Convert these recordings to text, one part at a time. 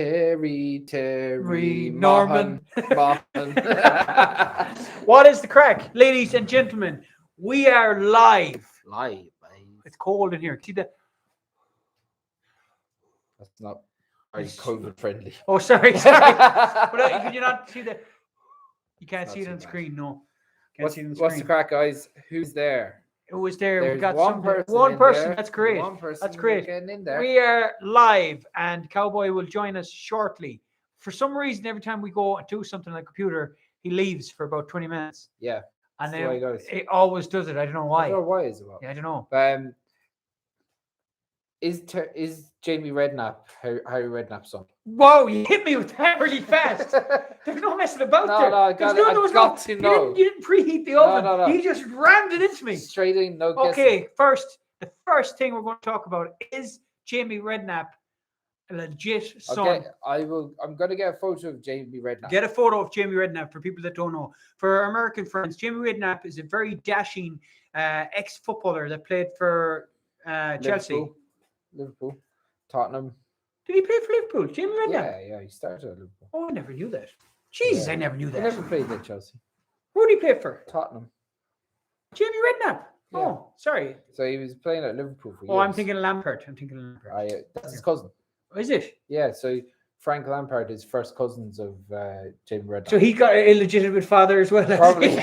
Terry Norman. Mahan. What is the crack, ladies and gentlemen? We are live. Live. It's cold in here. See that? That's not very COVID friendly. Oh, sorry. But can you not see that? You can't It's see not it on too the bad. screen. No. What's the crack, guys? Who's there? Who was there? There's We got one person. One in person. there. That's great. One person. That's great. Getting in there. We are live, and Cowboy will join us shortly. For some reason, every time we go and do something on the computer, he leaves for about 20 minutes. Yeah. And the way it goes. it always does it. I don't know why. I don't know why is it about. Yeah, I don't know. Is Jamie Redknapp Harry Redknapp's son? Whoa, you hit me with that really fast. There's no messing about there. No, I got to know. You didn't preheat the oven. No. You just rammed it into me. Straight in, no guessing. Okay, the first thing we're going to talk about is Jamie Redknapp a legit son. Okay, I'm going to get a photo of Jamie Redknapp. Get a photo of Jamie Redknapp for people that don't know. For our American friends, Jamie Redknapp is a very dashing ex-footballer that played for Chelsea. Liverpool, Tottenham. Did he play for Liverpool? Jamie Redknapp? Yeah, he started at Liverpool. Oh, I never knew that. Jesus, I never knew that. He never played at Chelsea. Who did he play for? Tottenham. Jamie Redknapp. Yeah. Oh, sorry. So he was playing at Liverpool for years. Oh, I'm thinking Lampard. That's his cousin. Oh, is it? Yeah, so Frank Lampard is first cousins of Jamie Redknapp. So he got an illegitimate father as well. Probably.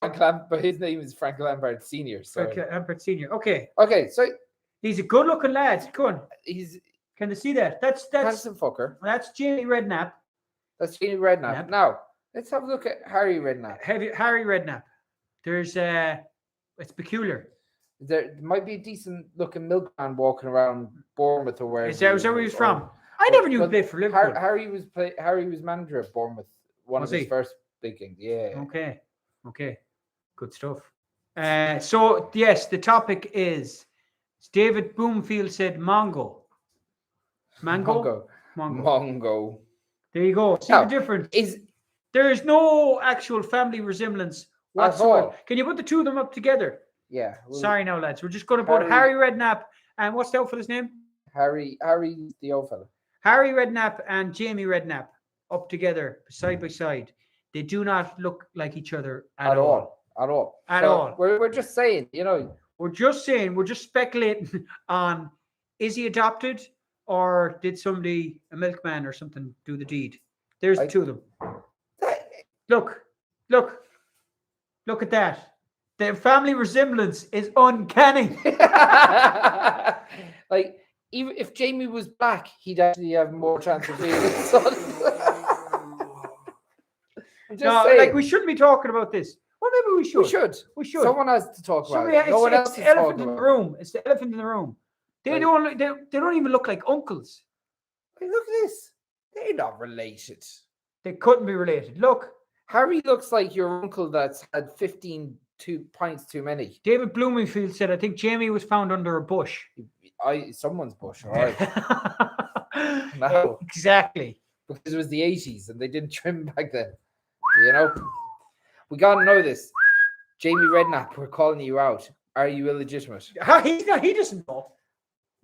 But his name is Frank Lampard Senior. So. Frank Lampard Senior. Okay. Okay, so he's a good-looking lad. Go on. Can they see that? That's handsome fucker. That's Jamie Redknapp. That's Jamie Redknapp. Yep. Now let's have a look at Harry Redknapp. Harry Redknapp. There's it's peculiar. There might be a decent looking milkman walking around Bournemouth or wherever. Is that where he was from? I never knew he played for Liverpool. Harry was manager of Bournemouth. One of his first big games. Yeah. Okay. Good stuff. So yes, the topic is David Boomfield said Mongo. Mongo. There you go. See the difference? There is no actual family resemblance whatsoever. Can you put the two of them up together? Yeah. Sorry now, lads. We're just going to put Harry Redknapp and what's the old fella's name? Harry, the old fella. Harry Redknapp and Jamie Redknapp up together, side by side. They do not look like each other at all. We're just saying, We're just speculating on, is he adopted or did somebody, a milkman or something, do the deed? There's the two of them. Look at that. The family resemblance is uncanny. Like, even if Jamie was black, he'd actually have more chance of being his son. We shouldn't be talking about this. Well, maybe we should. We should. Someone has to talk about it. No one else is talking about it. It's the elephant in the room. They don't even look like uncles. Hey, look at this. They're not related. They couldn't be related. Look. Harry looks like your uncle that's had 15 pints too many. David Bloomingfield said, I think Jamie was found under a bush. Someone's bush, all right. No. Exactly. Because it was the 80s and they didn't trim back then. We got to know this. Jamie Redknapp, we're calling you out. Are you illegitimate? He doesn't know.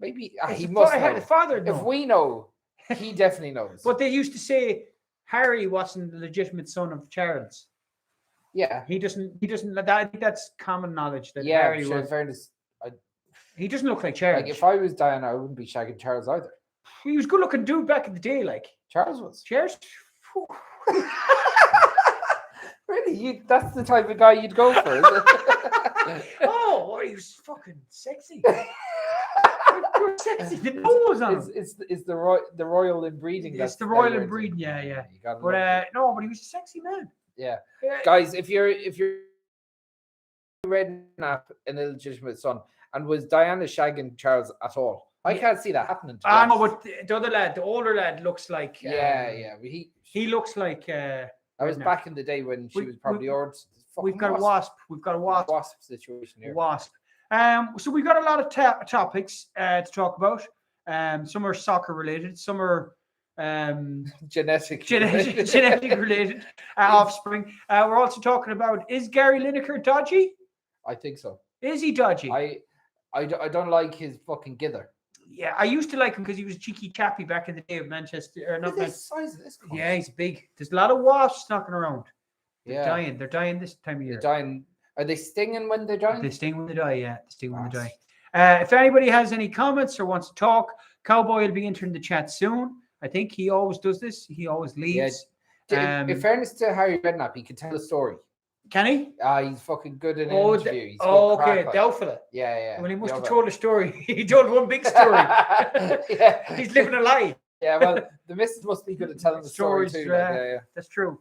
Maybe he must know. The father know. If we know, he definitely knows. But they used to say Harry wasn't the legitimate son of Charles. Yeah. He doesn't. I think that's common knowledge that Harry was. In fairness, he doesn't look like Charles. Like if I was Diana, I wouldn't be shagging Charles either. He was good looking dude back in the day, like Charles was. Charles. Really? That's the type of guy you'd go for, is it? Oh, he was fucking sexy. You're sexy. The nose on him. It's the royal inbreeding. It's the royal inbreeding. Yeah. But he was a sexy man. Yeah. Guys, if you're Redknapp an illegitimate son, and was Diana shagging Charles at all? I can't see that happening. No, but the other lad, the older lad, looks like. He looks like. I was back in the day when she was probably We've got a wasp. We've got a wasp situation here. Wasp. So we've got a lot of topics to talk about. Some are soccer related. Some are genetic related offspring. We're also talking about, is Gary Lineker dodgy? I think so. Is he dodgy? I don't like his fucking gither. Yeah, I used to like him because he was a cheeky chappy back in the day of Manchester. Or not Look at the size of this cunt. Yeah, he's big. There's a lot of wasps knocking around. They're Yeah. dying. They're dying this time of year. They're dying. Are they stinging when they're dying? They sting when they die, yeah. They sting when they die. If anybody has any comments or wants to talk, Cowboy will be entering the chat soon. I think he always does this. He always leaves. In fairness to Harry Redknapp, he can tell a story. Can he? He's fucking good in an interview. He's okay, Doubtful. Yeah. Well, he must have told a story. He told one big story. Yeah. He's living a lie. Yeah, well, the missus must be good at telling the story too. Yeah. That's true.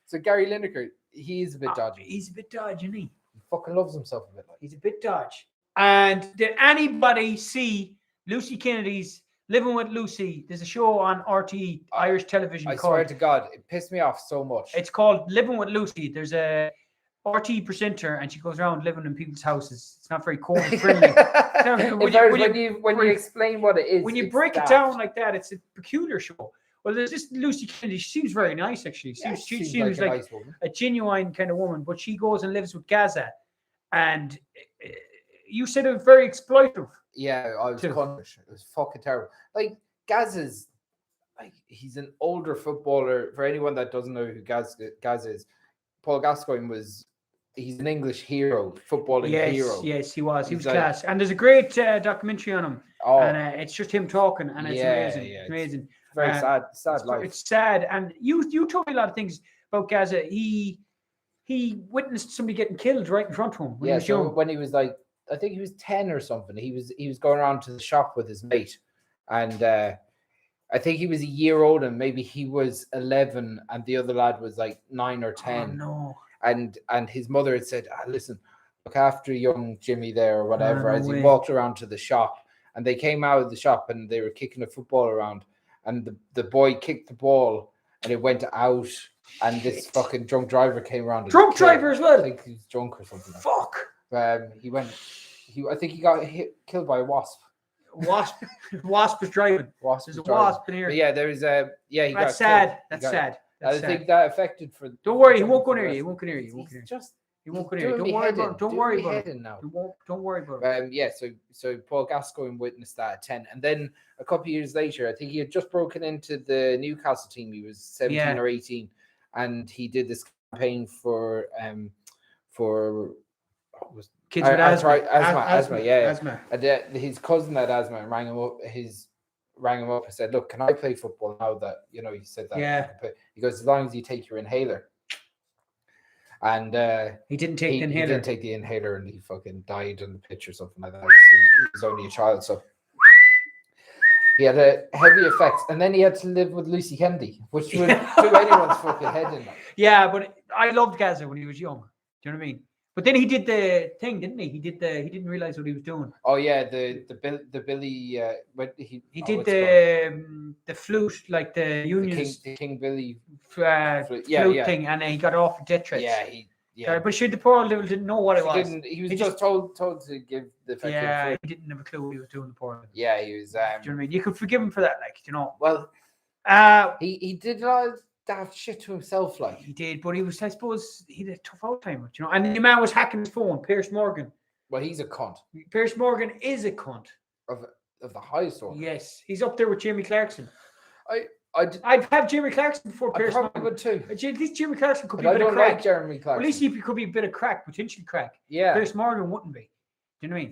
So Gary Lineker, he's a bit dodgy. He's a bit dodgy, isn't he? He fucking loves himself a bit. Like. He's a bit dodgy. And did anybody see Lucy Kennedy's Living with Lucy? There's a show on RTE, Irish television. I swear to God, it pissed me off so much. It's called Living with Lucy. There's a RTE presenter, and she goes around living in people's houses. It's not very COVID friendly. when you explain what it is, when you break it down like that, it's a peculiar show. Well, there's this Lucy Kennedy. She seems very nice, actually. She seems like nice woman. A genuine kind of woman, but she goes and lives with Gaza. And you said it was very exploitive. Yeah, I was conscious. It was fucking terrible. Like, Gaza's, like, he's an older footballer. For anyone that doesn't know who Gaza is, Paul Gascoigne he's an English hero, footballing hero. Yes, he was. He was class. And there's a great documentary on him. Oh. And it's just him talking, and it's amazing. Yeah, it's amazing. Very sad life. It's sad. And you told me a lot of things about Gaza. He witnessed somebody getting killed right in front of him when he was young. When he was like, I think he was 10 or something. He was going around to the shop with his mate, and I think he was a year older. Maybe he was 11, and the other lad was like 9 or 10. Oh, no. And his mother had said, listen, look after young Jimmy there or whatever, as he walked around to the shop. And they came out of the shop and they were kicking a football around, and the boy kicked the ball and it went out, and this fucking drunk driver came around. Drunk driver as well? I think he was drunk or something. Fuck. I think he got killed by a wasp. Wasp is driving. There's a wasp in here. But yeah, there is a That's sad. That's sad. I think that affected for. Don't worry, he won't go near you. He won't go near you. He won't go near you. Don't worry about it. Don't worry about it. Don't worry about it. So Paul Gascoigne witnessed that at 10, and then a couple of years later, I think he had just broken into the Newcastle team. He was 17 or 18, and he did this campaign for kids with asthma. Asthma. And his cousin had asthma and rang him up and said, look, can I play football now that, he said that? Yeah. He goes, as long as you take your inhaler. And he didn't take the inhaler. He didn't take the inhaler, and he fucking died on the pitch or something like that. He was only a child, so he had a heavy effect. And then he had to live with Lucy Kennedy, which would do anyone's fucking head in. Yeah, but I loved Gaza when he was young. Do you know what I mean? But then he did the thing, didn't he? He didn't realize what he was doing. Oh yeah, the Billy. He did the flute, like the Unions, the King Billy flute thing, and he got off for death threats. Yeah. But the poor little didn't know what it was. He was just told to give the. Yeah, he didn't have a clue what he was doing. The poor little. Yeah, he was. Do you know what I mean? You could forgive him for that, Well, he did a lot of daft shit to himself, like he did, but I suppose he had a tough out time, and the man was hacking his phone. Piers Morgan. Well, he's a cunt. Piers Morgan is a cunt of the highest order. Yes, he's up there with Jamie Clarkson. I'd have Jamie Clarkson before Piers Morgan. Would too. At least Jamie Clarkson could be a bit of crack. Like Jeremy Clarkson. At least he could be a bit of crack, potentially crack. Yeah. Piers Morgan wouldn't be. Do you know what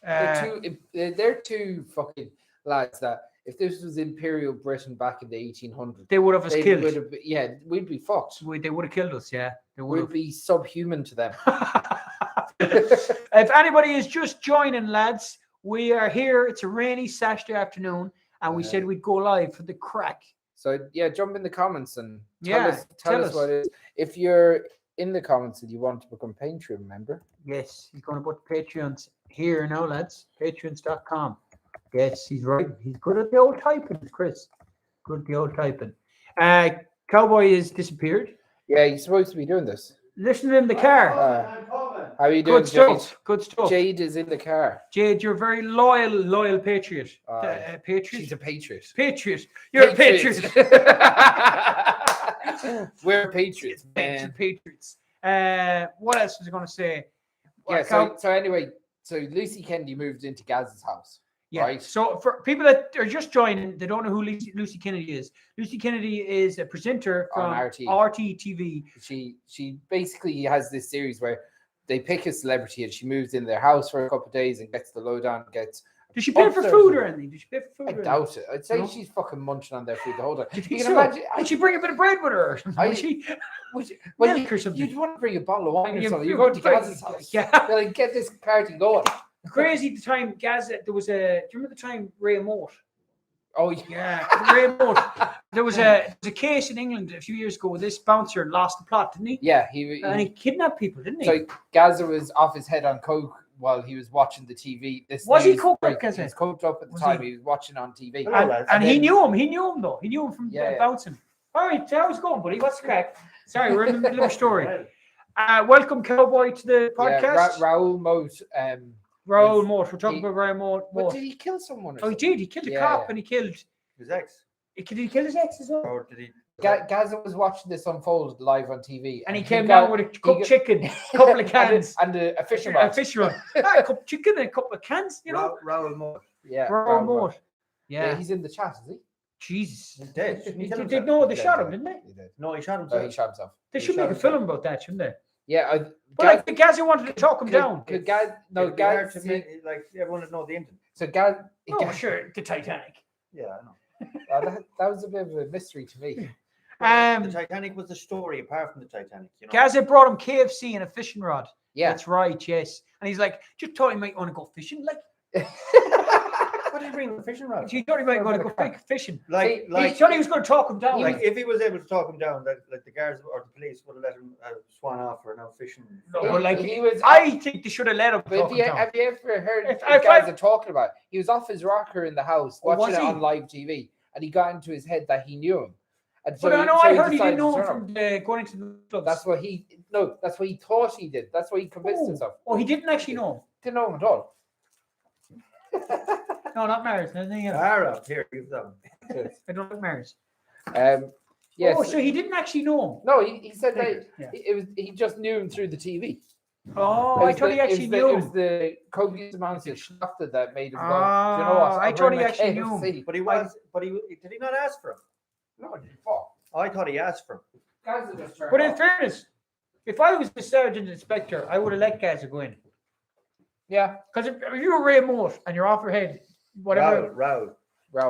I mean? They're two fucking lads that. If this was Imperial Britain back in the 1800s, they would have us killed. We'd be fucked. They would have killed us, yeah. We'd be subhuman to them. If anybody is just joining, lads, we are here. It's a rainy Saturday afternoon, and we said we'd go live for the crack. So, jump in the comments and tell us what it is. If you're in the comments and you want to become Patreon member. Yes, he's going to put Patreons here now, lads. Patreons.com. Yes, he's right. He's good at the old typing, Chris. Good at the old typing. Cowboy has disappeared. Yeah, he's supposed to be doing this. Listening in the car. How are you doing, Jade? Good stuff. Jade is in the car. Jade, you're a very loyal patriot. Patriot? She's a patriot. Patriot. You're a patriot. We're patriots, man. Patriots. What else was I going to say? Yeah, so anyway, so Lucy Kennedy moved into Gaz's house. Yeah. Right. So for people that are just joining, they don't know who Lucy Kennedy is. Lucy Kennedy is a presenter from On RT. TV. She basically has this series where they pick a celebrity and she moves in their house for a couple of days and gets the lowdown. Does she pay for food or anything? Does she pay for food? I doubt it. I'd say she's fucking munching on their food the whole time. You can imagine. Would she bring a bit of bread with her? You'd want to bring a bottle of wine or something. You're going to Gaz's house. Yeah. They're like, get this party going. Crazy the time Gaza. There was a. Do you remember the time Ray Moat? Oh yeah, Ray Moat. There was a case in England a few years ago where this bouncer lost the plot, didn't he? Yeah, he kidnapped people, didn't he? So Gaza was off his head on coke while he was watching the TV. He coked up? He was coked up at the time. He was watching on TV. And he knew him. He knew him though. He knew him from bouncing. All right, how's it going, buddy? What's the crack? Sorry, we're in the middle of a story. Welcome, Cowboy, to the podcast. Raoul Moat. Raoul Moat. We're talking about Raoul Moat. But did he kill someone? He did. He killed a cop and he killed his ex. Did he kill his ex as well? Or did he? Gaza was watching this unfold live on TV, and he came down with a cooked chicken, a couple of cans, and a fishing rod. A fishing rod. A cup of chicken and a couple of cans. You know, Raoul Moat. Yeah, Raoul Moat. Yeah, he's in the chat, is he? Jesus, he's dead. They shot him, didn't they? No, he shot himself. He shot himself. They should make a film about that, shouldn't they? Yeah, but Gaza wanted to talk him down. Gaza, like everyone would know the ending. So Gaza. Oh, sure, the Titanic. Yeah, I know. That was a bit of a mystery to me. The Titanic was the story apart from the Titanic. You know? Gaza brought him KFC and a fishing rod. Yeah, that's right. Yes, and he's like, just thought he might want to go fishing. Like, what did he bring the fishing rod? He thought he might want to go fishing. Like he thought he was going to talk him down. Like if he was able to talk him down, like the guards or the police would have let him swan off for no fishing. No, but like he was. I think they should have let him. But have you ever heard Gaza talking about it? He was off his rocker in the house watching it on live TV, and he got into his head that he knew him. And so I heard he didn't know him from going into the clubs. That's what he thought he did. That's what he convinced himself. Oh, he didn't actually know him. Didn't know him at all. No, not Maris. I don't like Maris. Yes. Oh, so he didn't actually know him. No, he said that he just knew him through the TV. Oh, I thought he actually knew him. It was the copious amounts of Schlafta that made him go. You know what? I thought he actually knew him. But he did he not ask for him? No, he didn't fall. I thought he asked for him. But in fairness, if I was the sergeant inspector, I would have let Gaza go in. Yeah, because if you were Ray Moat and you're off your head, whatever. Raoul.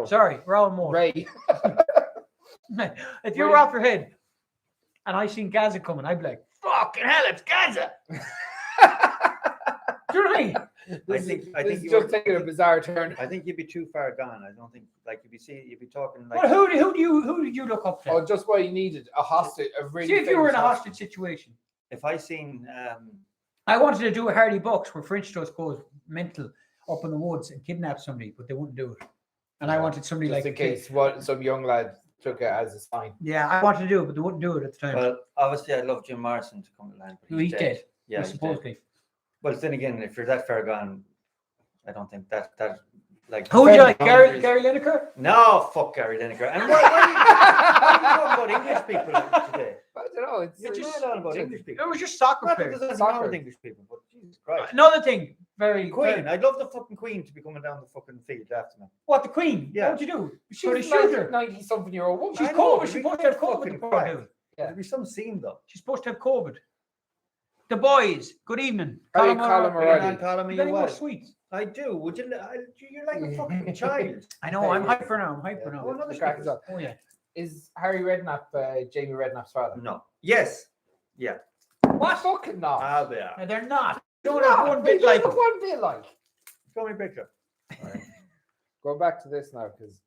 Sorry, Raoul Moat. Ray. If you were off your head and I seen Gaza coming, I'd be like, fucking hell, it's Gaza. Do you know what I mean? I think you're just taking a bizarre turn. I think you'd be too far gone. I don't think you'd be talking like. Well, who do you look up to? Oh, just what you needed a hostage. See if you were in a hostage situation. If I seen, I wanted to do a Hardy Bucks where French toast goes mental up in the woods and kidnap somebody, but they wouldn't do it. And I wanted somebody just in case some young lad took it as a sign. Yeah, I wanted to do it, but they wouldn't do it at the time. Well, obviously, I'd love Jim Morrison to come to land, but he's dead. Yeah, supposedly. Well, then again, if you're that far gone, I don't think that like. Who would you like, Gary Lineker? No, fuck Gary Lineker. And why are you talking about English people today? I don't know. It's just all about English people. It was just soccer players. There's nothing wrong with English people, but Jesus Christ. Another thing, Queen. I'd love the fucking Queen to be coming down the fucking field after me. What, the Queen? Yeah. What would you do? She's a 90-something-year-old woman. She's COVID. She's supposed to have COVID. There'd be some scene though. She's supposed to have COVID. The boys. Good evening. Colin Any more sweets? I do. Would you? You're like a fucking child. I know. I'm hyper now. Oh, another crack is up. Oh yeah. Is Harry Redknapp Jamie Redknapp's father? No. Yes. Yeah. What? Fucking not. They are. No, they're not. Don't have one bit like. One bit like. Show me a picture. Right. Go back to this now, because.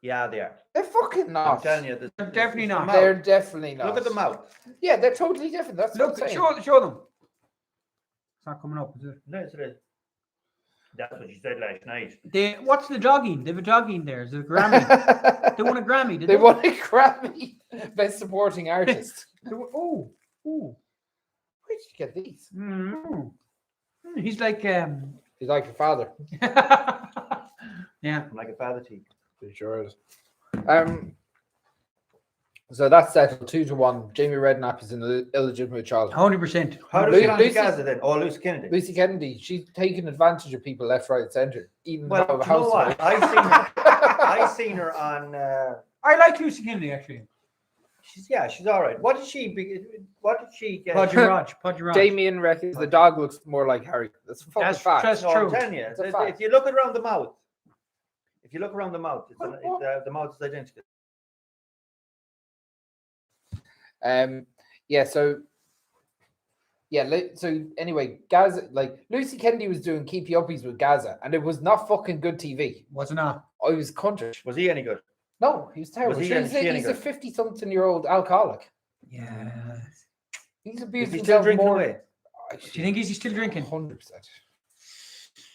Yeah, they are. They're fucking not. I'm telling you, they're definitely not. They're definitely not. Look at the mouth. Yeah, they're totally different. That's what I'm saying. Show them. It's not coming up, is it? No, it is. That's what she said last night. What's the jogging? They have a jogging there. Is it a Grammy? They won a Grammy, didn't they? They won a Grammy. Best supporting artist. Oh. Where did you get these? Mm-hmm. He's like he's like your father. Yeah. I'm like a father to you. Pretty sure it is. So that's settled 2-1. Jamie Redknapp is an illegitimate child. 100%. How do we get on to Gaza then? Oh, Lucy Kennedy. Lucy Kennedy, she's taking advantage of people left, right, centre. Even Well, though you know what? I seen her on. I like Lucy Kennedy actually. She's all right. What did she get? Podger. Damien reckons the dog looks more like Harry. That's a fucking fact. That's No, true. I'm telling you, if you look around the mouth, the mouth is identical. So anyway, Gaza, like Lucy Kennedy was doing keepy uppies with Gaza, and it was not fucking good TV. Was it not? I was country. Was he any good? No, he was terrible. Was he he's a 50-something-year-old alcoholic. Yeah. He's abused Is he still himself drinking more. away? Do you think he's still drinking? 100%.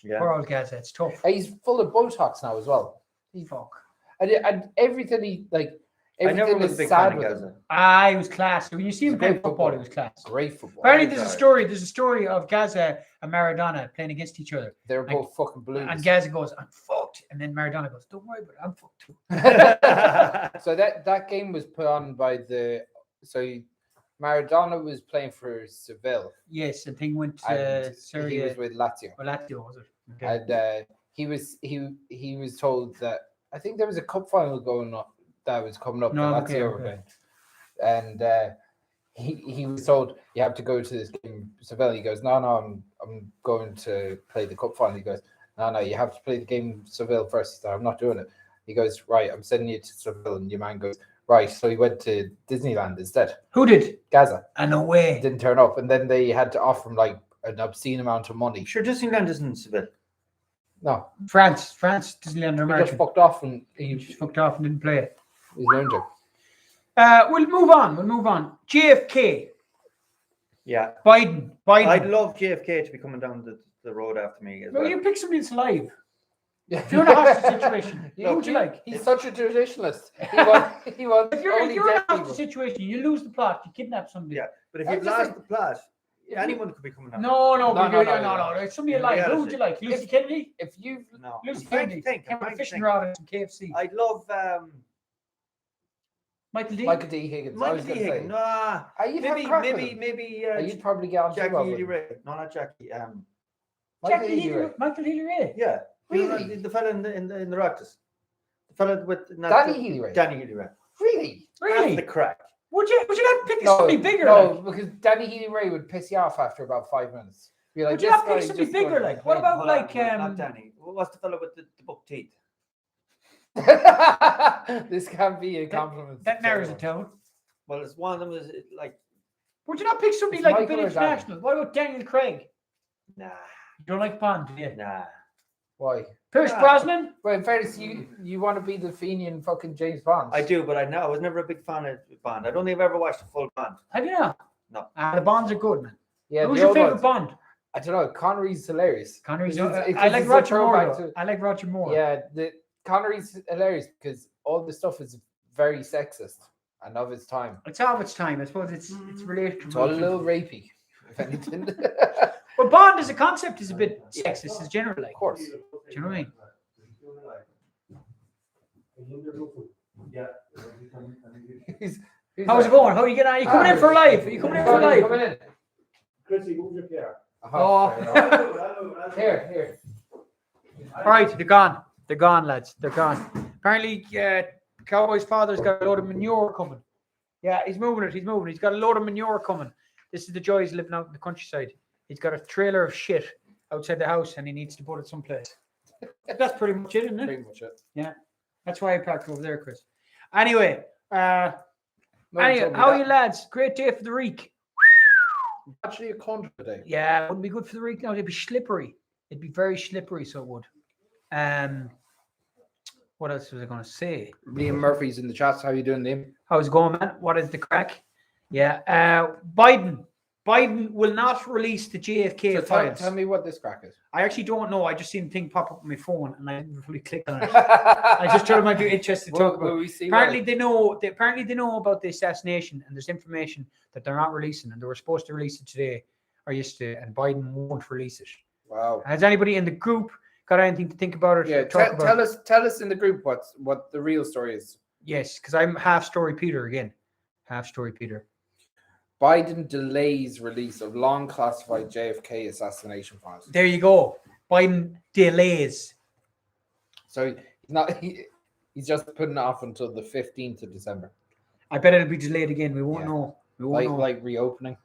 Yeah. Poor old Gaza, it's tough. He's full of Botox now as well. Fuck. And everything he like. I never Everything was a is big sad fan of with Gaza. him. He was class. When you see him He's playing great football, football. he was class. Great football. Apparently, there's a story of Gaza and Maradona playing against each other. They're both fucking blues. And Gaza goes, "I'm fucked," and then Maradona goes, "Don't worry about it, I'm fucked too." So that game was put on by Maradona was playing for Seville. Yes, the thing went And to Syria. he was with Lazio. Or Lazio, was it? Okay. And he was told that I think there was a cup final going on that was coming up. No, the okay, Lazio okay. event. And he was told you have to go to this game Seville. He goes, no, I'm going to play the cup final. He goes, no, you have to play the game Seville first. He said, I'm not doing it. He goes, right, I'm sending you to Seville. And your man goes, right. So he went to Disneyland instead. Who did? Gaza. No way. Didn't turn up. And then they had to offer him like an obscene amount of money. Sure, Disneyland isn't in Seville. No. France, Disneyland, He American. just fucked off and He just fucked off and didn't play it. he learned it. We'll move on. JFK. Yeah. Biden. I'd love JFK to be coming down the road after me as Well, well. you pick somebody that's alive. If you're in a hostage situation, who would you like? He's such a traditionalist. He wants If you're only in a dead hostage people. situation, you lose the plot, you kidnap somebody. Yeah, but if I'm you've just lost the plot, anyone could be coming down. No. It's somebody In alive. Who reality. would you like? Lucy Kennedy? If you No. Lucy I'm trying to Kennedy. think, Came I'm with a trying to fishing think. rod and some KFC. I'd love Michael D. Michael D. Higgins, I Michael was D. going to say. Higgins. Nah, You'd have crack with him. maybe You'd probably get on Jackie too well Healy with him. Ray. No, not Jackie. Michael Healy Ray. Michael Healy Ray. Yeah. Really? The fella in the Raptors. The fella with Danny Healy Ray. Danny Healy Ray. Really? That's the crack. Would you not pick somebody bigger? No, like? because Danny Healy Ray would piss you off after about 5 minutes. Be like, Would you this not pick guy's somebody just bigger? going Like, to what play. about Hold like on, not Danny. What's the fella with the buck teeth? This can't be a compliment. that narrows it down? Well, it's one of them is like Would you not pick somebody It's like a Michael bit or Danny? international? What about Daniel Craig? nah. You don't like Bond, do you? Nah. Why? Pierce Nah. Brosnan? Well, in fairness, you want to be the Fenian fucking James Bond. I do, but I was never a big fan of Bond. I don't think I've ever watched a full Bond. Have you not? No. The Bonds are good, man. Yeah, Who's the your old favorite ones. Bond? I don't know. Connery's hilarious. Connery's. It's I like a Roger Moore. throwback though. to- I like Roger Moore. Yeah, Connery's hilarious because all the stuff is very sexist and of its time. It's of its time. I suppose it's related. It's all a little rapey, if anything. But Bond as a concept is a bit sexist, is generally. Of course. Do you know what I mean? Who's How's it that? going? How are you getting on? Are you coming in for live? Are you coming in for live? Coming in. Chrissy, move your chair. Oh. Here. All right, they're gone. They're gone, lads. They're gone. Apparently, Cowboy's father's got a load of manure coming. Yeah, he's moving it. He's got a load of manure coming. This is the joys of living out in the countryside. He's got a trailer of shit outside the house and he needs to put it someplace. That's pretty much it, isn't it? Pretty much it. Yeah. That's why I parked over there, Chris. Anyway, No one anyway, told me how are that. you, lads? Great day for the reek. Actually, a contra today. Yeah, it wouldn't be good for the reek now. It'd be slippery. It'd be very slippery, so it would. What else was I going to say? Liam Murphy's in the chats. How you doing, Liam? How's it going, man? What is the crack? Yeah, Biden will not release the JFK So files. tell me what this crack is. I actually don't know. I just seen the thing pop up on my phone and I didn't really click on it. I just thought it might be interesting to talk about. Will we see Apparently they know about the assassination and there's information that they're not releasing and they were supposed to release it today or yesterday and Biden won't release it. Wow. Has anybody in the group got anything to think about it? Yeah, Talk about tell us in the group what the real story is. Yes, because I'm half story Peter again. Half story, Peter. Biden delays release of long classified JFK assassination files. There you go. Biden delays. So he's not. He's just putting it off until the 15th of December. I bet it'll be delayed again. We won't know. We won't know. Like reopening.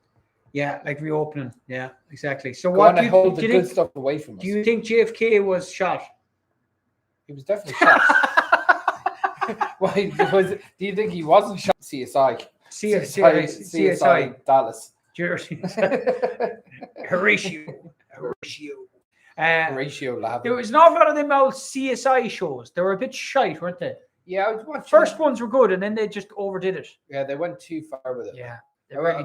Yeah, like reopening. Yeah, exactly. So Go what on do and you, hold do the you good think? stuff away from us. Do you think JFK was shot? He was definitely shot. Why? Do you think he wasn't shot? CSI Dallas. Horatio Lab. There was an awful lot of them old CSI shows. They were a bit shite, weren't they? Yeah, I was watching. First ones were good, and then they just overdid it. Yeah, they went too far with it. Yeah, they really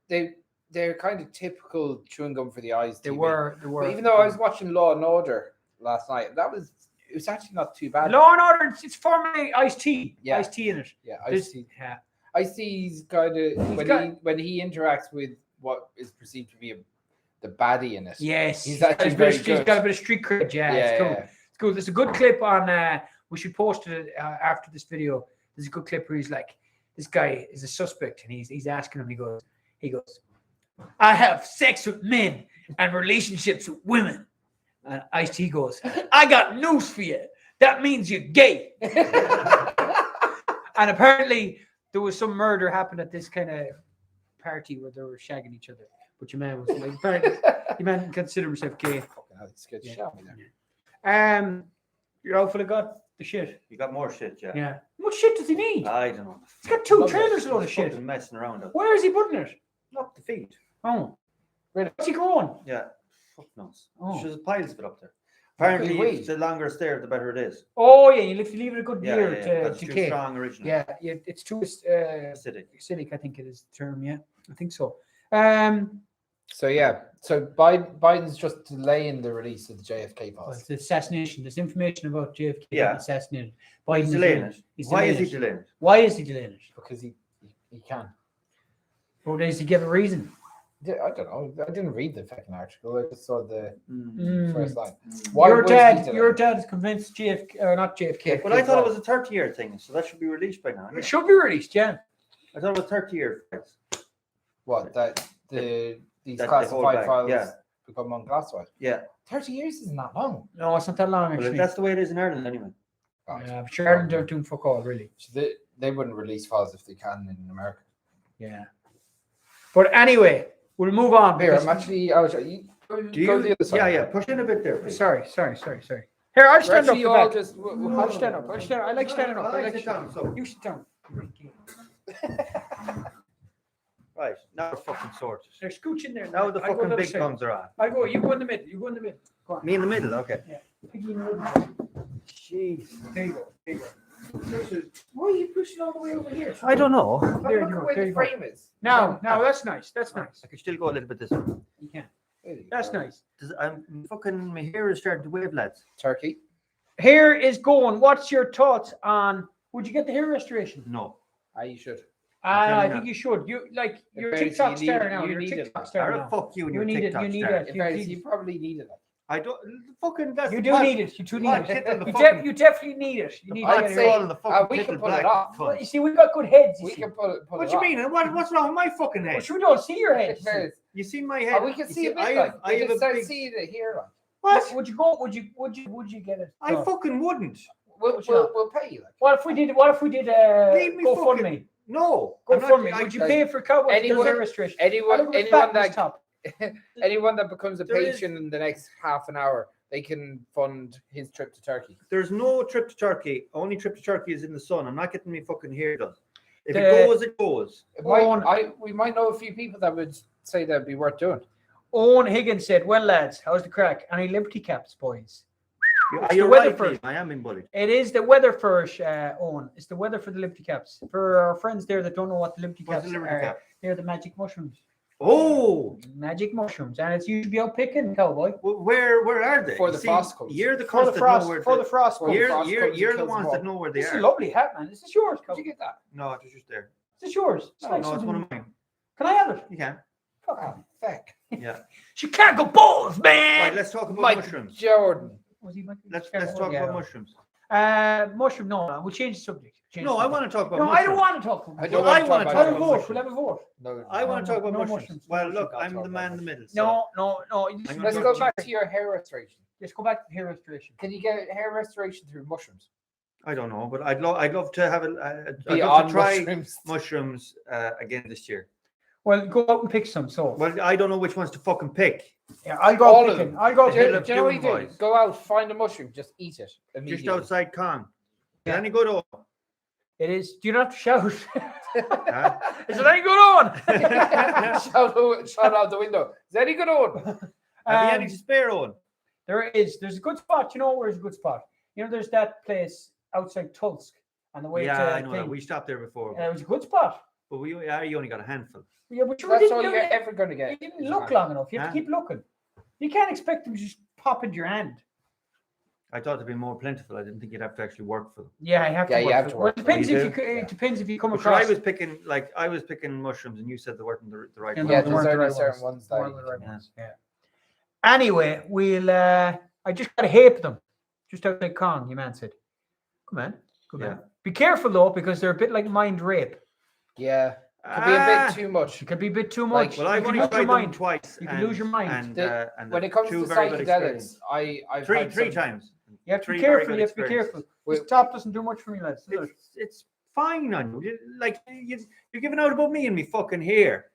did. They're kind of typical chewing gum for the eyes. They TV. were. But even though I was watching Law and Order last night, it was actually not too bad. Law and Order. It's formerly Ice-T. Yeah. Ice-T in it. Yeah, Ice-T. Yeah. Ice-T's kind of when he interacts with what is perceived to be the baddie in it. Yes, he's actually very good. He's got a bit of street cred. Yeah, it's cool. Yeah. It's cool. There's a good clip on. We should post it after this video. There's a good clip where he's like, this guy is a suspect, and he's asking him. He goes, I have sex with men and relationships with women. And Ice-T goes, I got news for you. That means you're gay. And apparently there was some murder happened at this kind of party where they were shagging each other. But your man was like, apparently, your man didn't consider himself gay. Your outfit got the shit. You got more shit, yeah. Yeah. How much shit does he need? I don't know. He's got 2 trailers load of shit. Fucking messing around. Where is he putting it? Up the feet. Oh. Really? What's he growing? Yeah. Fuck knows. Oh. There's piles of it up there. Apparently, if the longer it's there, the better it is. Oh, yeah. You leave it a good year to It's too decay. strong originally. Yeah, it's too Acidic. acidic, I think it is the term. Yeah, I think so. So Biden's just delaying the release of the JFK Well, files. it's the assassination. There's information about JFK Yeah. being assassinated. He's delaying it. Why is he delaying it? Why is he delaying it? Because he can. Or does he give a reason? I don't know. I didn't read the fucking article. I just saw the Mm. first line. Your dad is convinced JFK or not JFK. But I thought it was a 30-year thing, so that should be released by now. It should be released. Yeah. I thought it was 30-year. What these That classified files yeah. become unclassified. Yeah. 30 years isn't that long. No, it's not that long Well, actually. that's the way it is in Ireland anyway. Yeah, but sure, Ireland don't do fuck all really. So they wouldn't release files if they can in America. Yeah. But anyway, we'll move on. Here, because- I'm actually. Go the other side. Yeah. Push in a bit there, please. Sorry. Here, I'll stand up. Actually, the you all back. just. I'll stand up. I like standing up. I like sit down, so. You sit down. Right, now we're fucking sorted. They're scooching there. Now the I'll go fucking the big other side. guns are on. I'll go. You go in the middle. Go on. Me in the middle, okay. Yeah. Piggy in the middle. Jeez. There you go. Why are you pushing all the way over here? I don't know. There you Look go. at where There the you go. frame is. Now, that's nice. That's nice. I could still go a little bit this way. You can. There you That's go. nice. My hair is starting to wave, lads. Turkey. Hair is going. What's your thoughts on? Would you get the hair restoration? No. You should. I think you should. You're a TikTok star now. You're a need it. TikTok star How now. the fuck you and You your need it. TikTok You need star? it. In fairness, you probably need it. I don't fucking that's You the do pot- need it. You do need pot it. hitting the You, fucking- you definitely need it. You need I'd to get say it. all of the fucking we can little pull it black off. cunts. You see, we've got good heads. You We see. can pull it What off. you mean? What's wrong with my fucking Well, head? sure, we don't see your head. In fairness, You seen my head? we can You see a bit. I Like, have we can a start big. seeing it here. Like. What? Would you go? Would you get it? I fucking wouldn't. We'll pay you. Like. What if we did? Leave me GoFundMe? No. I'm not- GoFundMe. I- Would you pay for Cowboys? Anyone- hair restoration? Anyone that becomes a There is- patron in the next half an hour, they can fund his trip to Turkey. There's no trip to Turkey. Only trip to Turkey is in the sun. I'm not getting me fucking hair done. If The- it goes, it goes. We might know a few people that would say that'd be worth doing. Owen Higgins said, "Well, lads, how's the crack? Any Liberty caps, boys?" It's You're the weather right, first. Liam. I am in bullied. It is the weather first, Owen. It's the weather for the Liberty caps. For our friends there that don't know what the Liberty What's caps the Liberty are, cap? they're the magic mushrooms. Oh, Magic mushrooms, and it's usually out picking, cowboy. where are they? Before the frost comes. You're the For the cunts that frost, know where for the frost. Well, You're, frost you're, comes and you're the kills them ones all. that know where they This is a are. lovely hat, man. This is yours, Did cowboy. you get that? No, it was just there. This is yours. It's No, like it's one something- of mine. Can I have it? You can. Fuck off. Feck. Yeah. Chicago Bulls, man. Right, let's talk about Mike mushrooms. Jordan. Was he Michael? Let's Chicago talk Bulls? Yeah. about mushrooms. Mushroom. No, we'll change the subject. No, I want to talk about No, mushrooms. I don't want to talk about I don't mushrooms. want to talk I about wanna We'll talk have a about vote. We'll have a vote. No, I want to talk about no mushrooms. mushrooms. Well, No look, mushrooms. I'm the man in the middle. So No. I'm Let's gonna go talk back to your hair restoration. Let's go back to hair restoration. Can you get hair restoration through mushrooms? I don't know, but I'd love to have I'd Be love on to try mushrooms. mushrooms again this year. Well, go out and pick some. So Well, I don't know which ones to fucking pick. yeah, I'll go All out of picking. them. I'll go out Do you Hill picking. of know what you Doom do? boys. Go out, find a mushroom, just eat it Just immediately. outside Kong. Is Yeah. any good? On? It is. Do you not have to shout? Huh? Is it any good on? shout out the window. Is that any good on? Have you any to spare on? There is. There's a good spot. You know where's a good spot? You know, there's that place outside Tulsk on the way Yeah, to I know that. thing. We stopped there before, And it was a good spot. but you only got a handful. Yeah, but you That's didn't, all you you're didn't- ever going to you get. didn't is look hand. long enough. You have Huh? to keep looking. You can't expect them to just pop into your hand. I thought it'd be more plentiful. I didn't think you'd have to actually work for them. Yeah, you have to. Yeah, you work have for to it. work Well, for it depends it. You if you do? it depends if you come But across. I was picking mushrooms, and you said they weren't the right Yeah, ones. Yeah, they there's weren't the only right certain ones. ones They that weren't you the right can- ones. Yeah. Anyway, we'll. I just gotta hape them. Just outside Kong, your man said. Come on, come Yeah. on. Be careful though, because they're a bit like mind rape. Yeah, could be a Ah, bit too much. It could be a bit too Like, much. Well, You I've can only lose your tried them mind. twice. You can lose your mind. And When it comes two to very good psychedelics, experience. I've Three had some- times. You have to be Three very careful. good You have to be experience. careful. Wait. This top doesn't do much for me, lads. does it? It's fine on you. Like you're giving out about me and me fucking hair.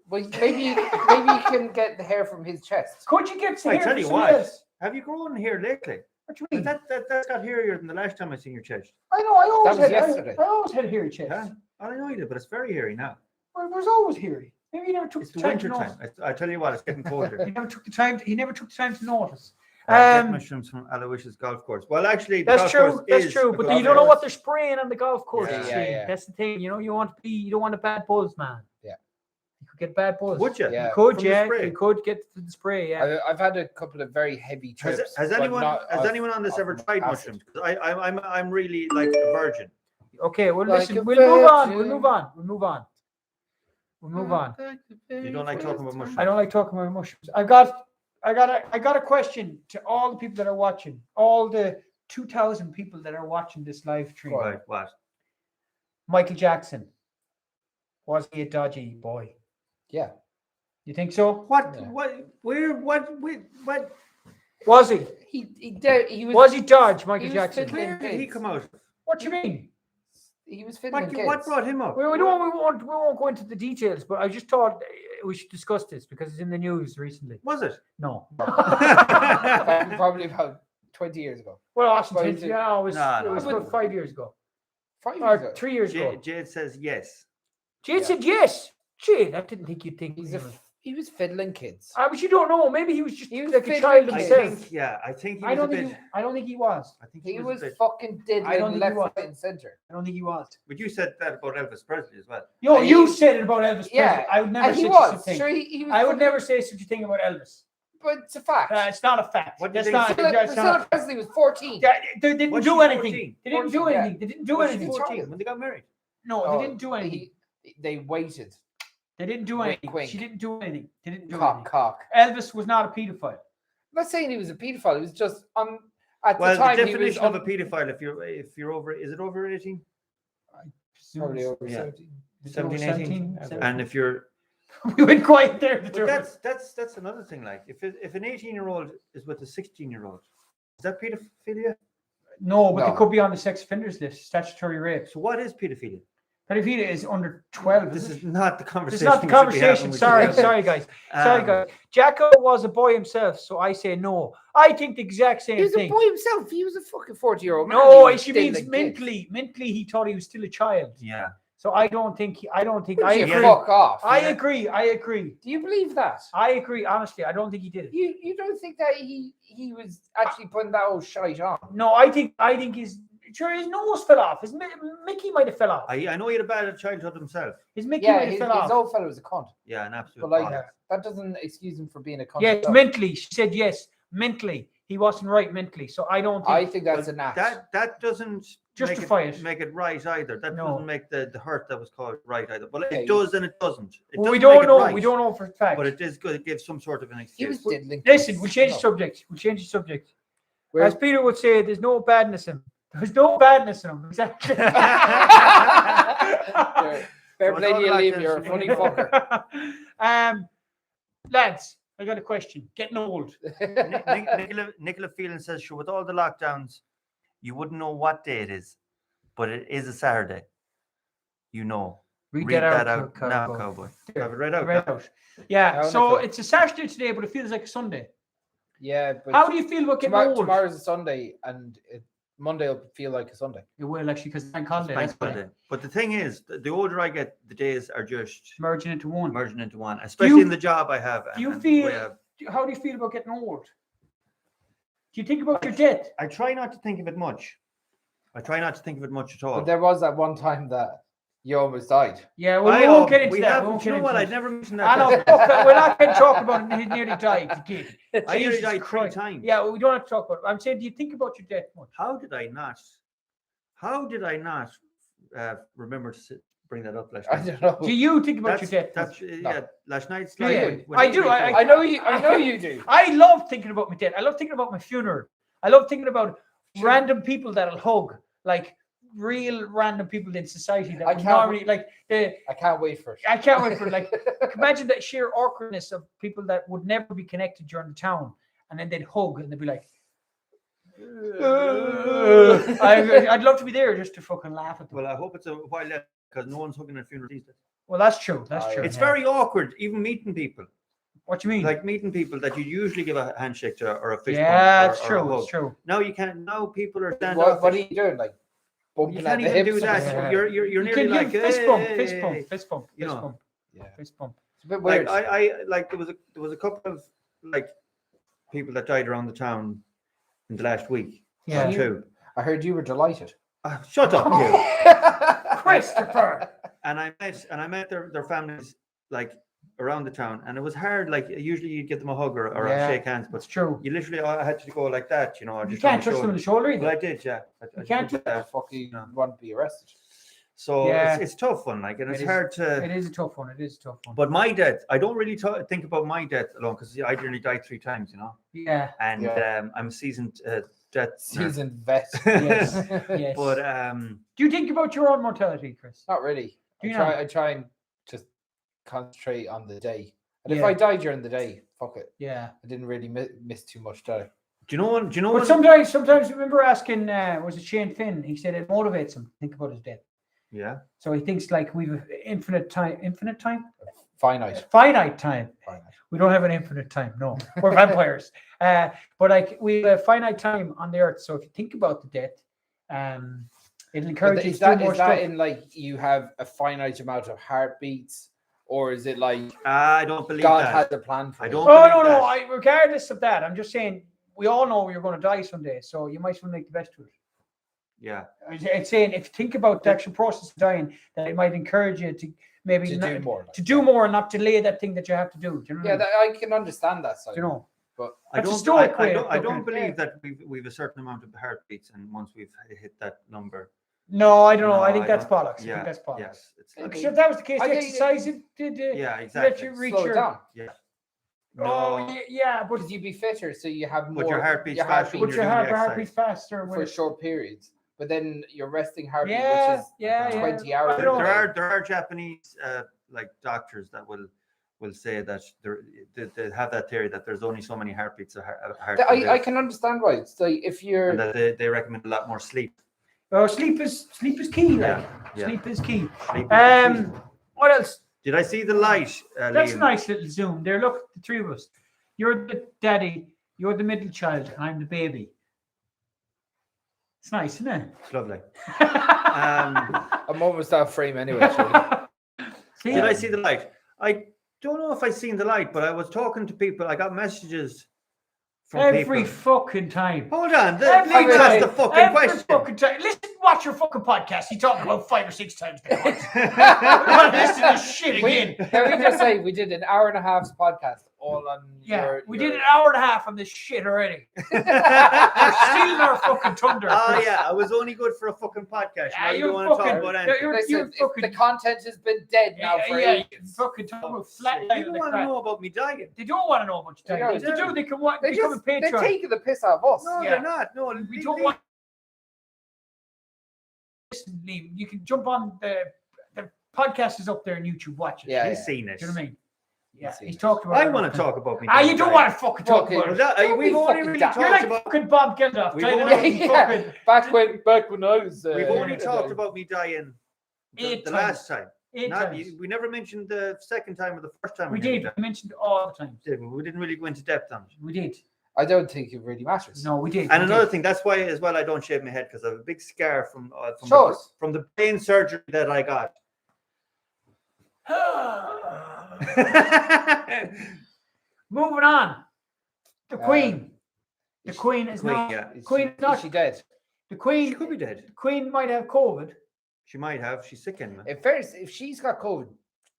Well, maybe you can get the hair from his chest. Could you get some I hair tell from you somebody what. else? Have you grown hair lately? What do you mean? That's got hairier than the last time I seen your chest. I know. I always was had. yesterday. I always had hairy chest. Yeah, I know you did, but it's very hairy now. Well, it was always hairy. Maybe he never took It's the the time winter to time. notice. I tell you what, it's getting colder. He never took the time. He never took the time to notice. Get mushrooms from Aloysius Golf Course. Well, actually, the That's golf true. course That's is true. a But golf you don't know course. what they're spraying on the golf course. Yeah. you see. Yeah. That's the thing. You know, you don't want a bad buzz, man. Yeah. You could get bad buzz. Would you? Yeah. You could, From the yeah. spray? You could get the spray, yeah. I've had a couple of very heavy trips. Has but anyone not has of- anyone on this of ever tried acid. mushrooms? 'Cause I'm really like a virgin. Okay, well, Like listen, a we'll move on. virgin. We'll move on. We'll move on. We'll move on. You don't like talking about mushrooms? I don't like talking about mushrooms. I got a question to all the people that are watching, all the 2,000 people that are watching this live stream. Right, what? Michael Jackson, was he a dodgy boy? Yeah. You think so? What? Yeah. What? Where? What? What? Was he? He was. Was he dodge, Michael he was Jackson? fiddling. Where did he come out? What do you mean? He was fiddling What kids. brought him up? We won't go into the details, but I just thought we should discuss this because it's in the news recently. Was it? No. Probably about 20 years ago. Well, Austin, Well, yeah, it was No, about 5 years ago. 5 years Or ago. 3 years ago. Jade says yes. Jade Yeah. said yes. Jade, I didn't think you'd think. He was fiddling kids. But you don't know. Maybe he was just He was like a fiddling child kids. I himself. think. Yeah, I think he I was a don't bit. think. I don't think he was. I think He was a bit. fucking I don't diddling think left, he was. right, and center. I don't think he was. But you said that about Elvis Presley as well. Yo, And you he- said it about Elvis Presley. Yeah, I would never And say he such a was. thing. Sure, he was I would fucking- never say such a thing about Elvis. But it's a fact. It's not a fact. What did That's they not. say? That's not. Priscilla Presley was 14. Yeah, they didn't Was do she anything. 14? They didn't do 14, yeah. anything. They didn't do Was she anything. 14 when they got married? No, Oh, they didn't do anything. They waited. They didn't do Wink, anything. wink. She didn't do anything. They didn't do anything. Cock. Elvis was not a pedophile. I'm not saying he was a pedophile. It was just at Well, the time the he was definition of a pedophile, if you're over, is it over 18? probably over Yeah. 17. 17, 18? 17. And if you're, We went quiet there. but that's another thing. Like if an 18-year-old is with a 16-year-old, is that pedophilia? No, but No. they could be on the sex offenders list. Statutory rape. So what is pedophilia? Pedophilia is under 12. This Isn't is it? not the This conversation. is not the we should be having conversation. with Sorry, you. sorry, guys. Sorry, guys. Jacko was a boy himself, so I say no. I think the exact same He was a thing. boy himself. He was a fucking 40-year-old man. No, He was she means diddling kids. mentally, he thought he was still a child. Yeah. So I don't think. I Would agree. you fuck off. I Yeah. agree. I agree. Do you believe that? I agree. Honestly, I don't think he did it. You don't think that he was actually putting that old shite on? No, I think his nose fell off. Mickey might have fell off. I know he had a bad childhood himself. His Mickey Yeah, might have his fell off. old fellow was a cunt. Yeah, an absolute. But like bother. that doesn't excuse him for being a cunt. Yes, himself. mentally. She said yes. Mentally, he wasn't right mentally. So I don't think. I think that's Well, an act. that doesn't Justify it. make it right either. That No. doesn't make the hurt that was called right either. But Yeah, it does and it doesn't. It Well, we doesn't make don't it know. right, We don't know for a fact. But it is good. It gives some sort of an he was excuse. diddling Listen, kids. we'll change No. the subject. We'll change the subject. Where- As Peter would say, there's no badness in him. There's no badness in them. Exactly. Fair play to you, Liam. You're a funny fucker. Lads, I got a question. Getting old. Nicola Phelan says, sure, with all the lockdowns, you wouldn't know what day it is, but it is a Saturday. You know. Read that out out now, Cowboy. Have it right out. Yeah, No, so Nicola. it's a Saturday today, but it feels like a Sunday. Yeah, but How do you feel about getting old? tomorrow's a Sunday, and Monday will feel like a Sunday. It will actually, because bank holiday. Bank holiday. But the thing is, the older I get, the days are just merging into one. Especially in the job I have. Do you feel? How do you feel about getting old? Do you think about your death? I try not to think of it much. At all. But there was that one time that you almost died. Yeah, well, we won't get into that. You know what? I'd never mentioned that. I know. We're not going to talk about it. He nearly died. He did. I nearly Jesus died 3 Christ. times. Yeah, well, we don't have to talk about it. I'm saying, do you think about your death much? How did I not remember to bring that up last night? I don't know. Do you think about your death? Last night's Yeah, like, I do. I know you do. I love thinking about my death. I love thinking about my funeral. I love thinking about random people that'll hug, like real random people in society that would normally like. I can't wait for it. I can't wait for it. Like, imagine that sheer awkwardness of people that would never be connected during the town, and then they'd hug and they'd be like. I'd love to be there just to fucking laugh at them. Well, I hope it's a while left because no one's hugging at funerals these days. Well, that's true. That's true. It's very awkward, even meeting people. What do you mean? Like meeting people that you usually give a handshake to or a fist bump. Yeah, it's or true. a hug. It's true. Now you can't. Now people are standing What up. are you doing? Like bumping You at can't the even hips? do that. Yeah. You're You nearly can like give fist bump, "Hey." fist bump, fist bump, You fist know. bump, Yeah. fist bump. It's a bit Like weird. I like there was a couple of like people that died around the town in the last week. Yeah. Too. I heard you were delighted. Shut up, you. Christopher. And I met their families like around the town, and it was hard. Like usually you'd give them a hug or Yeah. shake hands, but It's true. you literally I had to go like that, you know. Or You just can't on touch them on the shoulder either. Well, I did, yeah. I can't did that. Fucking want to be arrested. So Yeah. it's tough one, like, and it's It is. hard to. It is a tough one. It is a tough one. But my death, I don't really think about my death alone because I nearly died 3 times, you know. Yeah. And I'm a seasoned death Seasoned vet. Yes. Yes. But do you think about your own mortality, Chris? Not really. Do you not? I try and just concentrate on the day. And if Yeah. I die during the day, fuck it. Yeah. I didn't really miss too much, did I? do you know what? But sometimes remember asking, was it Shane Finn? He said it motivates him to think about his death. Yeah. So he thinks like we've infinite time. Finite. Finite time. Finite. We don't have an infinite time. No, we're vampires. But like we have a finite time on the earth. So if you think about the death, it'll encourage you to do more is stuff. that in like you have a finite amount of heartbeats, or is it like I don't believe God that. has a plan for I you? don't. Oh believe no! that. Regardless of that, I'm just saying we all know you're going to die someday. So you might as well make the best of it. Yeah. It's saying if you think about the actual process of dying, that it might encourage you to maybe To do more. to do more and not delay that thing that you have to do. Do you know? Yeah, what I can understand that side. you know. But I That's a don't. stoic way of I looking don't at believe it. that we've a certain amount of heartbeats, and once we've hit that number. No, I don't know. No, I think I that's don't- bollocks. I Yeah. think that's bollocks. Yes. It's Okay. Because if that was the case, I the think- exercise did yeah. let Exactly. you reach slow it your. down. Yeah. Oh No. yeah, but Because you'd be fitter, so you have more. But your heartbeat's faster when but you're your doing the heartbeat exercise. faster. for short periods. But then your resting heartbeat, Yeah, which is yeah, 20 yeah. hours. I know. There are Japanese like doctors that will say that they have that theory that there's only so many heartbeats a heart can do, I can understand why. It's like if you're and that they recommend a lot more sleep. Oh, sleep is key. Like. Yeah. Sleep is key. Sleep is key. What else? Did I see the light? That's a Liam? nice little zoom. There, look, the three of us. You're the daddy, you're the middle child, and I'm the baby. It's nice, isn't it? It's lovely. I'm almost out of frame anyway. See? Did I see the light? I don't know if I seen the light, but I was talking to people. I got messages from Every people. fucking time. Hold on, Every Liam time. asked the fucking Every question. fucking time. Listen, watch your fucking podcast. You talk about 5 or 6 times. I'm not listening to this shit again. Can we just say we did an hour and a half's podcast all on Yeah, we did an hour and a half on this shit already. You're stealing our fucking thunder. Oh yeah, I was only good for a fucking podcast. Yeah, Now you you're don't want to talk fucking- about you're- anything. you're Listen, fucking- the content has been dead now for ages. fucking talk about flat You line don't of the want to crap. know about me dying. They don't want to know about you. They don't. If they do, they can They become a just they're Patreon. taking the piss out of us. No, Yeah. they're not. No, We don't want listen, Liam, you can jump on the podcast is up there on YouTube. Watch it. Yeah, He's seen it. Do you know what I mean? Yeah, seen he's it. talked about. I want to talk about me. You don't want to fucking talk Okay, about it. Don't We've be only fucking really daft. You're talked like about. fucking Bob Geldof. We've trying to only- fucking- back when I was. We've only talked about me dying the Eight last time. Eight Not, times. we never mentioned the second time or the first time. We nearly did. died. We mentioned it all the time. We didn't really go into depth on it. We did. I don't think it really matters. No, we did. And we another did. thing, that's why as well I don't shave my head because I have a big scar from Show us. from the brain surgery that I got. Moving on. The Queen. The Queen is Queen, not. yeah. Queen is not. Is she dead? The She Queen. could be dead. The Queen might have COVID. She might have. She's sick in man. If she's got COVID,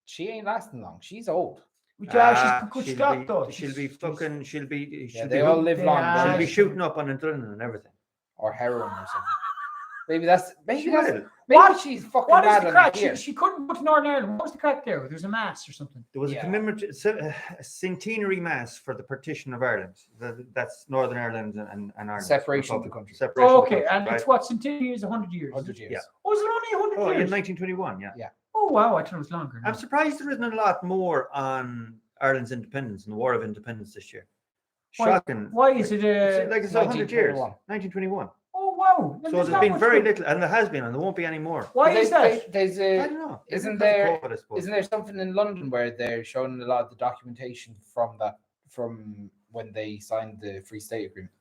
she ain't lasting long. She's old. Yeah, she's good she'll stock be, though. She'll be fucking. She'll be. Yeah, She'll they be. all live They long. are. She'll don't be they? shooting up on adrenaline and everything. Or heroin or something. Maybe that's She that's will. maybe What? she's fucking What is bad the on crack? the gear. She couldn't go to Northern Ireland. What was the crack there? There was a mass or something. There was Yeah. a commemorative a centenary mass for the partition of Ireland. That's Northern Ireland and Ireland. Separation of the Republic. country. Separation Oh, of the okay, country, and right? it's what, centenary is 100 years. 100 years. Yeah. Oh, is it only 100 Oh, in years? 1921, yeah. Oh, wow, I thought it was longer. I'm surprised there isn't a lot more on Ireland's independence and the War of Independence this year. Why- Shocking. Why is it? Like it's 100 years. 1921. 1921. Oh, wow. So there's been very little, and there has been, and there won't be any more. Why But is that? There's I a don't know. Isn't Because of there- COVID, I suppose. isn't there something in London where they're showing a lot of the documentation from when they signed the Free State Agreement?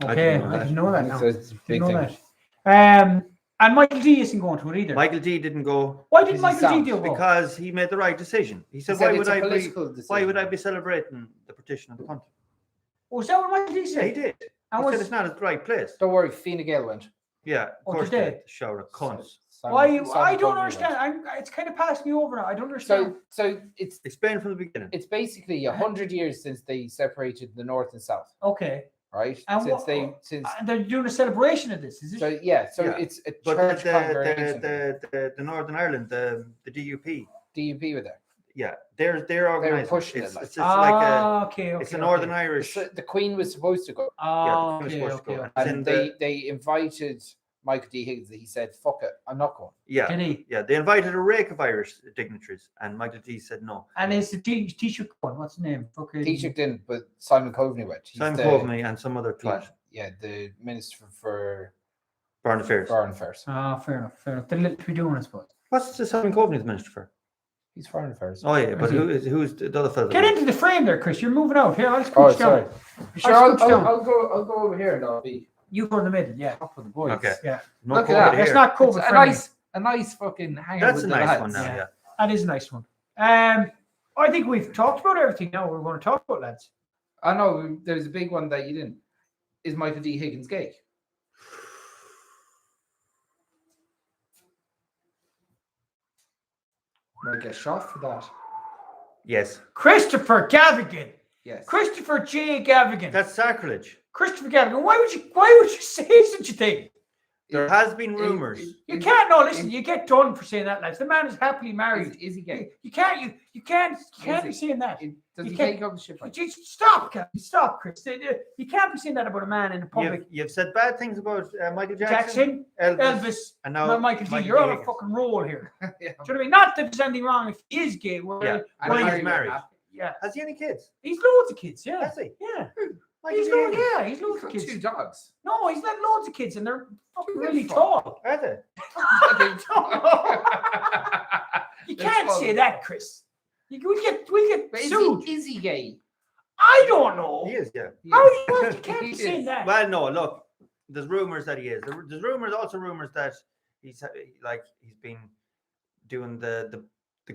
Okay, know I that. didn't know that now. So it's a big Didn't know thing. that. And Michael D isn't going to it either. Michael D didn't go Why did Is he Michael D sound? do go? because he made the right decision. He said, He said "Why would it's a I be? political Why decision. would I be celebrating the partition of the country?" Was that what Michael D Yeah, said? he did. And He was, said it's not at the right place. Don't worry, Fine Gael went. Yeah, of Oh, course did they they? shower of cunts. why? Simon I don't Coveney understand. went. It's kind of passed me over now. I don't understand. So Explain from the beginning. it's basically 100 years since they separated the North and South, Okay. right? And Since And they're doing a celebration of this, is it? so yeah, so Yeah. it's a But church congregation. the Northern Ireland, the DUP, DUP were there. yeah, they're organized. pushing it, It's, like- it's like okay, okay. it's a Northern okay. Irish. So the Queen was supposed to go, Oh, the okay, Queen was supposed to okay. go. okay. It's and in they invited Michael D. Higgins. He said, "Fuck it, I'm not going." Yeah, Did he? yeah, they invited a rake of Irish dignitaries, and Michael D said no. And is the Taoiseach one? What's the name? Fucking Taoiseach didn't, but Simon Coveney went. He's Simon the- Coveney and some other the- twat. Yeah, the Minister for Foreign Affairs. Foreign Affairs. Ah, fair enough. Fair enough. They're little to be doing, I suppose. What's the Simon Coveney's minister for? He's Foreign Affairs. Oh yeah, but Is he? who's the other fellow? Get into the frame there, Chris. You're moving out. Here, I'll just Oh, push sorry. down. Sure, I'll scoot down. I'll go over here and I'll be You go in the middle. Yeah. up with the boys. Okay. Yeah. No Look at COVID that. That's here. not It's COVID friendly. a nice fucking hangout. That's with a the nice lads. one now. Yeah. Yeah. That is a nice one. I think we've talked about everything now we're going to talk about, lads. I know there's a big one that you didn't. Is Michael D. Higgins gay? Might get shot for that. Yes, Christopher Gavigan. Yes. Christopher J. Gavigan. that's sacrilege. Christopher Gavigan. Why would you say such a thing? There has been rumors. You can't. No, listen. You get done for saying that, lads. The man is happily married. Is he gay? You can't Is be he? saying that. Does You he can't- take up the shit? Like Just stop, Captain. Stop, Chris. You can't be saying that about a man in the public. You've said bad things about Michael Jackson, Jackson, Elvis, Elvis, and now Michael D. You're on a Higgins. fucking roll here. yeah. Do you know what I mean? Not that there's anything wrong if he is gay. Well, Yeah. And Well, well, he's he's married. yeah. Has he any kids? He's loads of kids. Yeah. Has he? Yeah. Michael He's D. loads. Higgins. Yeah. He's loads He's of got kids. two dogs. No, he's got loads of kids, and they're fucking Who gives really a fuck? tall. Are they? You They're can't tall. say that, Chris. We'll get But sued. is he gay? I don't know. He is, yeah. He How is. you can't be He saying is. that. Well, no, look, there's rumors that he is. There's also rumors that he's been doing the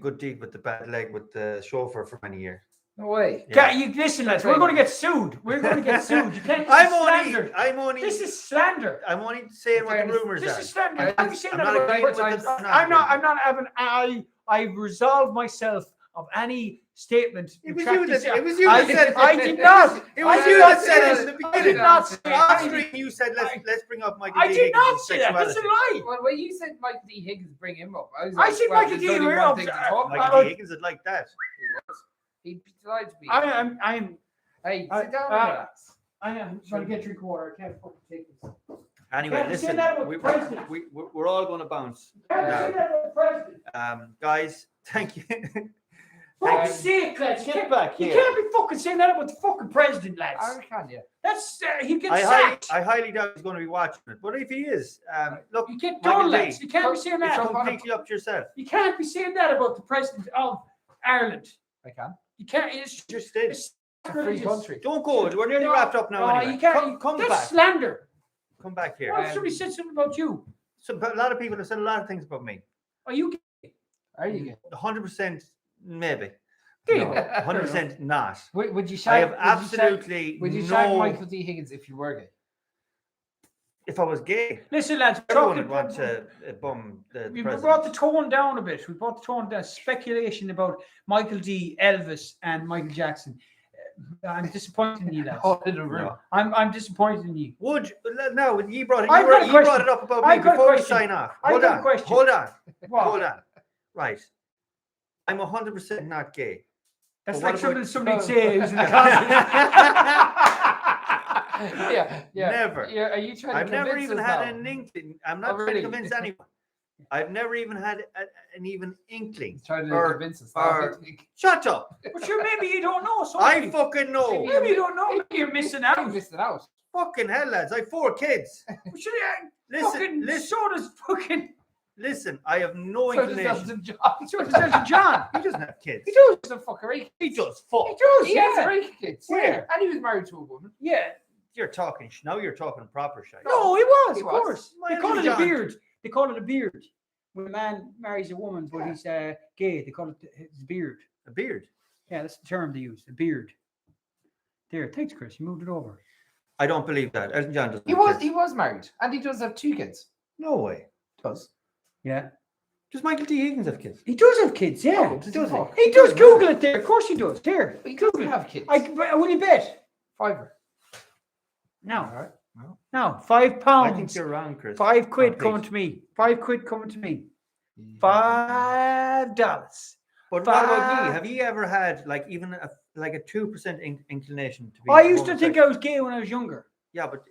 good deed with the bad leg with the chauffeur for many years. No way. Yeah, you listen, lads. We're going to get sued. We're going to get sued. You can't. This is slander. This is slander. I'm only saying what the rumors This are. is slander. You can't be saying I'm that not about agreeing with people. it. I'm not having. I've resolved myself of any statement. It was you that said it. I did not. It was I you did that not said say it this. in the I beginning. did not say Off anything. screen, you said let's bring up Michael I D. did not Higgins' say that. That's a sexuality. lie. When you said Michael D. Higgins, bring him up. I was I like, said well, Michael there's D. only We're one up thing to there. talk Michael about. D. Higgins would like that. He'd be delighted to be. I'm Hey, I- sit down I- and relax. trying to get a drink of water. I can't fucking take this. Anyway, Can't say listen, that about the president. we're all going to bounce. Can't now. say that about the president. Guys, thank you. Fuck's sake, lads. Get back You here. can't be fucking saying that about the fucking president, lads. I can, yeah. That's he gets I sacked. highly doubt he's going to be watching it. But if he is, look, You get Michael done, Lee, lads. You can't be saying it's that. completely up to yourself. You can't be saying that about the president of Ireland. I can. You can't. It's Just did. it's It's a free religious. country. Don't go. We're nearly wrapped up now. No, Anyway. you can't. Come That's back. slander. Come back here. What if somebody said something about you? So, but a lot of people have said a lot of things about me. Are you gay? Are you? 100% maybe. Gay? No, 100% not. Would you I shout? have absolutely Would you shout no. Michael D. Higgins if you were gay? If I was gay, Listen, lads. everyone would want to bum the We president. brought the tone down a bit. We brought the tone down. Speculation about Michael D, Elvis, and Michael Jackson. I'm disappointed in you, lads. All in a room. No. I'm disappointed in you. Would no? You brought it. I've got a You brought question. it up about me I've got a before we question. sign off. I've Hold got a on. question. Hold on. What? Hold on. Right. I'm 100% not gay. That's But like what about- something somebody'd say who's in the closet. yeah. Never. Yeah. Are you trying to I've never convince even us had now? an inkling. I'm not Oh, trying to really? convince anyone. I've never even had an even inkling. He's trying to Or- convince us. or- Shut up. But sure, maybe you don't know. So I fucking know. maybe you don't know. Maybe you're missing out. You're missing out. Fucking hell, lads. I have 4 kids. But sure, Listen, listen, so does fucking listen. I have no So does inclination. Elton John. so does Elton John. He doesn't have kids. He does. He's a fucker. He does. Fuck. He does. He has Yeah. 3 kids. Where? And he was married to a woman. Yeah. You're talking. Now you're talking proper shit. No, he was. He Of was. course. Why They is call he it a John? beard. They call it a beard. When a man marries a woman, but he's gay, they call it his beard. A beard. Yeah, that's the term they use. A beard. There. Thanks, Chris. You moved it over. I don't believe that. Elton John doesn't. He have was. kids. He was married, and he does have 2 kids. No way. Does. Yeah. Does Michael D. Higgins have kids? He does have kids. Yeah. Oh, does does he? he? He does. Google it there. Of course he does. There. He doesn't have kids. Will you bet? Fiver. No. All right. Well. No. £5. I think you're wrong, Chris. £5 Please. coming to me. £5 coming to me. $5. But what about Five. you? Have you ever had like even a 2% inclination to be? I used to think homosexual? I was gay when I was younger. Yeah, but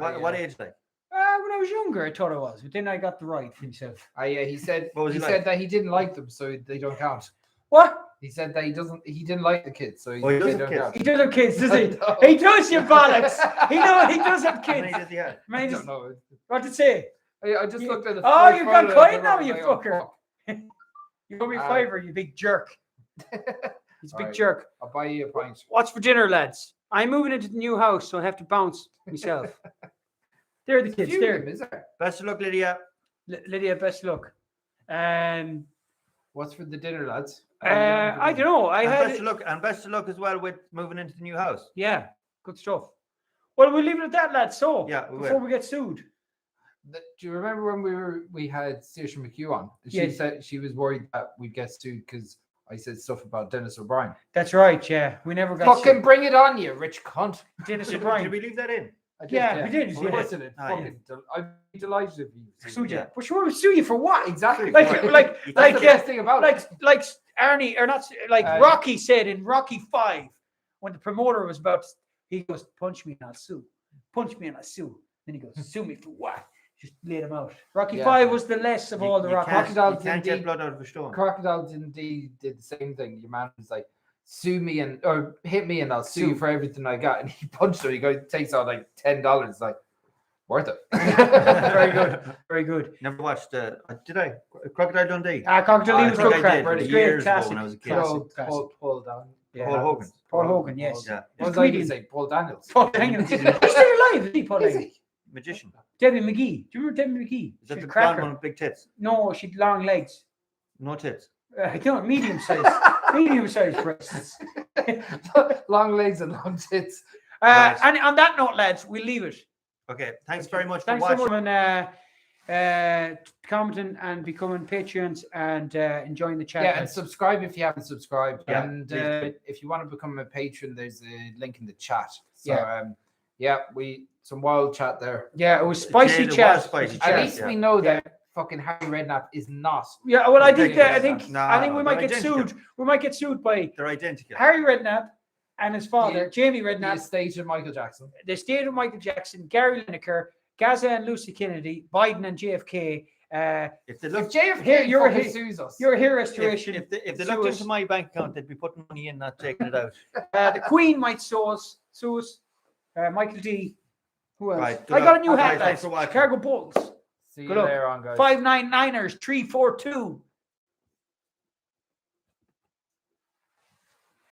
Oh, what yeah. age like? When I was younger, I thought I was, but then I got the right for myself. Yeah, he said. What was he he said like? that he didn't like them, so they don't count. What? He said that he doesn't. He didn't like the kids, so Oh, he they doesn't don't kids. count. He does have kids, does he? No. He does, you bollocks. He does have How many kids. does he have? I Man, don't know. what to say? I just looked at the. Oh, first you've gone photo quiet and now, I was you like, oh, fucker. fuck. You owe me a Aye. fiver, you big jerk. He's a big Alright. jerk. I'll buy you a pint. What's for dinner, lads? I'm moving into the new house, so I have to bounce myself. There are the kids. Few of There. them, is there? Best of luck, Lydia. Lydia, best luck. What's for the dinner, lads? I don't know. I And had best of luck, and best of luck as well with moving into the new house. yeah, good stuff. Well, we'll leave it at that, lads. So Yeah, we before will. we get sued. Do you remember when we had Saoirse McHugh on? She Yes. said she was worried that we'd get sued because I said stuff about Dennis O'Brien. That's right. Yeah, we never got Fucking sued. bring it on, you rich cunt. Dennis Did O'Brien. we leave that in? I did, Yeah, we did, Of yeah. course I did. Ah, yeah. Fucking I'd be delighted if you Sued you. Yeah. But sure, we sue you for what? Exactly. Like, Right. like, You That's like, the best thing about it. like Arnie, or not, like Rocky said in Rocky 5, when the promoter was about, he goes, punch me and I'll sue. Punch me and I'll sue. Then he goes, sue me for what? Just laid him out. Rocky Yeah. 5 was the less of all the Rocky. You Crocodiles can't get indeed. blood out of a stone. Crocodile indeed did the same thing. Your man was like, sue me and or hit me and I'll sue you Sue. for everything I got. And he punched him. He goes, takes out like $10. Like, worth it. Very good. Very good. Never watched. Did I? Crocodile Dundee. Crocodile I Lee was think good I crack. did It was years great ago classic. when I was a kid. Classic, classic. Paul down. Yeah. Paul Hogan. Paul Hogan, yes. Yeah. What was The I going comedian. to say? Paul Daniels. Paul Daniels. He's still alive, is he, Paul Is Daniels? he? Magician. Debbie McGee. Do you remember Debbie McGee? Is that She's the a blonde cracker. one with big tits? No, she'd long legs. No tits. I don't medium size. Medium size breasts. Long legs and long tits. Right. And on that note, lads, we'll leave it. Okay. Thanks very much Thanks for so watching. much for commenting and becoming patrons and enjoying the chat. Yeah, and lads. subscribe if you haven't subscribed. Yeah, and please if you want to become a patron, there's a link in the chat. So Yeah. we some wild chat there. Yeah, it was spicy Jade, it chat. was spicy At chat, least yeah. we know Yeah. that fucking Harry Redknapp is not. Yeah, well, I think Ridiculous. I think we No, might they're get identical. sued. We might get sued by They're identical. Harry Redknapp and his father, The- Jamie The Redknapp, estate of Michael Jackson. the estate of Michael Jackson, Gary Lineker, Gaza and Lucy Kennedy, Biden and JFK. If they If look, JFK you're fucking here- sues us, You're here if restoration. they Sue looked us. into my bank account, they'd be putting money in, not taking it out. The Queen might sue us. Michael D. Who else? Right, I good got a luck. new hat, Guys, thanks lads. for watching. Chicago Bulls. see you Good luck. later on, guys. 599ers 342.